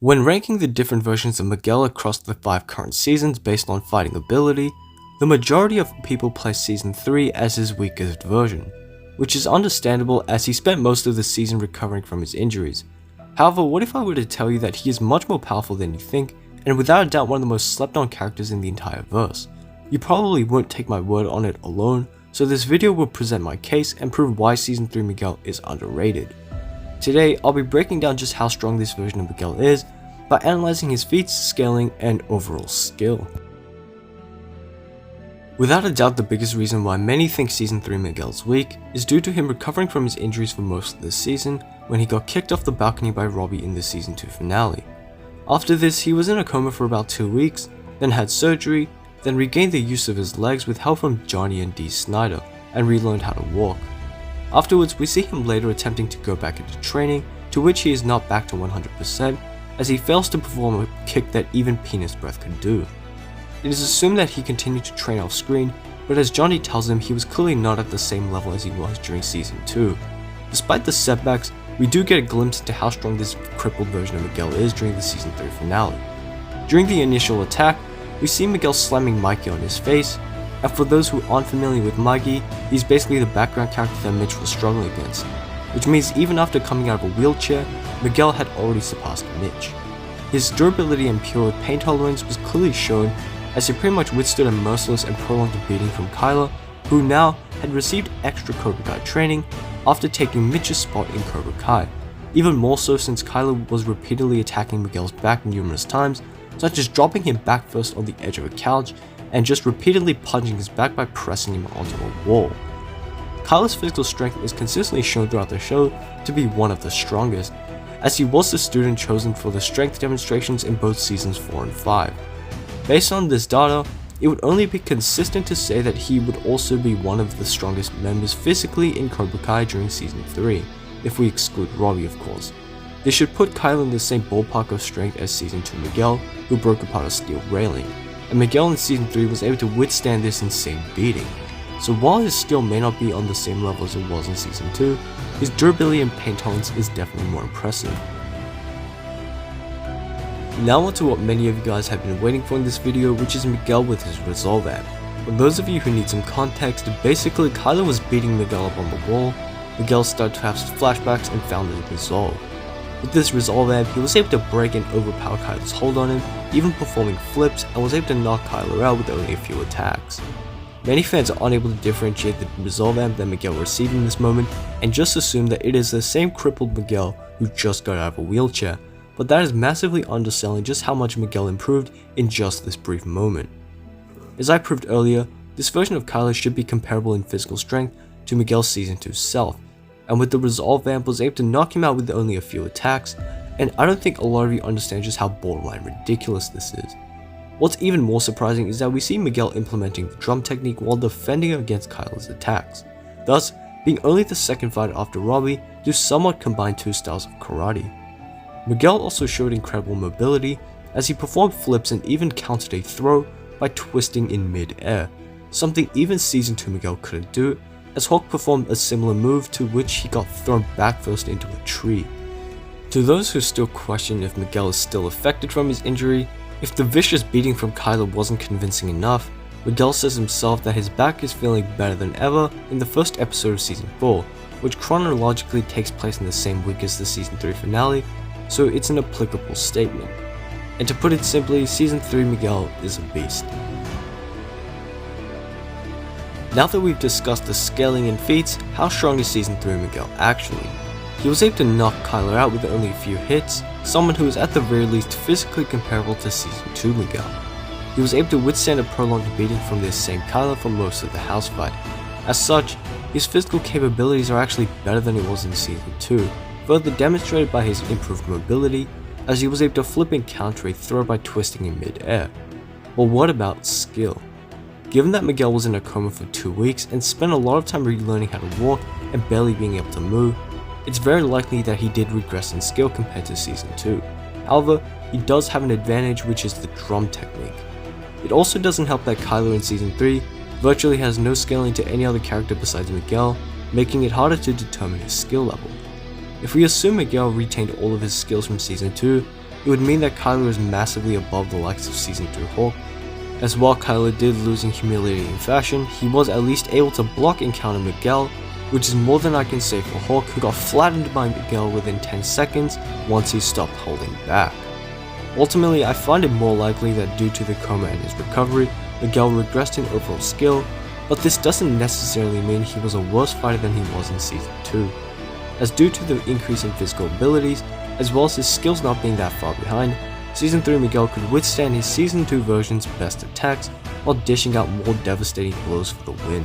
When ranking the different versions of Miguel across the 5 current seasons based on fighting ability, the majority of people place Season 3 as his weakest version, which is understandable as he spent most of the season recovering from his injuries. However, what if I were to tell you that he is much more powerful than you think, and without a doubt one of the most slept on characters in the entire verse? You probably won't take my word on it alone, so this video will present my case and prove why Season 3 Miguel is underrated. Today, I'll be breaking down just how strong this version of Miguel is by analyzing his feats, scaling, and overall skill. Without a doubt, the biggest reason why many think Season 3 Miguel is weak is due to him recovering from his injuries for most of the season when he got kicked off the balcony by Robbie in the Season 2 finale. After this, he was in a coma for about 2 weeks, then had surgery, then regained the use of his legs with help from Johnny and Dee Snider, and relearned how to walk. Afterwards, we see him later attempting to go back into training, to which he is not back to 100%, as he fails to perform a kick that even Penis Breath could do. It is assumed that he continued to train off screen, but as Johnny tells him, he was clearly not at the same level as he was during Season 2. Despite the setbacks, we do get a glimpse into how strong this crippled version of Miguel is during the Season 3 finale. During the initial attack, we see Miguel slamming Mikey on his face, and for those who aren't familiar with Mikey, he's basically the background character that Mitch was struggling against, which means even after coming out of a wheelchair, Miguel had already surpassed Mitch. His durability and pure pain tolerance was clearly shown, as he pretty much withstood a merciless and prolonged beating from Kyler, who now had received extra Cobra Kai training after taking Mitch's spot in Cobra Kai, even more so since Kyler was repeatedly attacking Miguel's back numerous times, such as dropping him back first on the edge of a couch and just repeatedly punching his back by pressing him onto a wall. Kyler's physical strength is consistently shown throughout the show to be one of the strongest, as he was the student chosen for the strength demonstrations in both seasons 4 and 5. Based on this data, it would only be consistent to say that he would also be one of the strongest members physically in Cobra Kai during Season 3, if we exclude Robbie of course. This should put Kyler in the same ballpark of strength as Season 2 Miguel, who broke apart a steel railing, and Miguel in Season 3 was able to withstand this insane beating. So while his skill may not be on the same level as it was in Season 2, his durability and pain tolerance is definitely more impressive. Now on to what many of you guys have been waiting for in this video, which is Miguel with his Resolve amp. For those of you who need some context, basically Kyler was beating Miguel up on the wall, Miguel started to have flashbacks and found his Resolve. With this Resolve amp, he was able to break and overpower Kyler's hold on him, even performing flips, and was able to knock Kyler out with only a few attacks. Many fans are unable to differentiate the Resolve amp that Miguel received in this moment, and just assume that it is the same crippled Miguel who just got out of a wheelchair, but that is massively underselling just how much Miguel improved in just this brief moment. As I proved earlier, this version of Kyler should be comparable in physical strength to Miguel's Season 2 self, and with the Resolve amp was able to knock him out with only a few attacks, and I don't think a lot of you understand just how borderline ridiculous this is. What's even more surprising is that we see Miguel implementing the drum technique while defending against Kyler's attacks, thus being only the second fighter after Robbie to somewhat combine two styles of karate. Miguel also showed incredible mobility as he performed flips and even countered a throw by twisting in mid-air, something even Season 2 Miguel couldn't do, as Hawk performed a similar move to which he got thrown back first into a tree. To those who still question if Miguel is still affected from his injury, if the vicious beating from Kyler wasn't convincing enough, Miguel says himself that his back is feeling better than ever in the first episode of Season 4, which chronologically takes place in the same week as the Season 3 finale, so it's an applicable statement. And to put it simply, Season 3 Miguel is a beast. Now that we've discussed the scaling and feats, how strong is Season 3 Miguel actually? He was able to knock Kyler out with only a few hits, someone who is at the very least physically comparable to Season 2 Miguel. He was able to withstand a prolonged beating from this same Kyler for most of the house fight. As such, his physical capabilities are actually better than it was in Season 2, further demonstrated by his improved mobility, as he was able to flip and counter a throw by twisting in mid-air. But what about skill? Given that Miguel was in a coma for 2 weeks and spent a lot of time relearning how to walk and barely being able to move, it's very likely that he did regress in skill compared to Season 2. However, he does have an advantage, which is the drum technique. It also doesn't help that Kyler in Season 3 virtually has no scaling to any other character besides Miguel, making it harder to determine his skill level. If we assume Miguel retained all of his skills from Season 2, it would mean that Kyler was massively above the likes of Season 3 Hulk, as while Kyler did lose in humiliating fashion, he was at least able to block and counter Miguel, which is more than I can say for Hulk, who got flattened by Miguel within 10 seconds once he stopped holding back. Ultimately, I find it more likely that due to the coma and his recovery, Miguel regressed in overall skill, but this doesn't necessarily mean he was a worse fighter than he was in Season 2, as due to the increase in physical abilities, as well as his skills not being that far behind, Season 3 Miguel could withstand his Season 2 version's best attacks while dishing out more devastating blows for the win.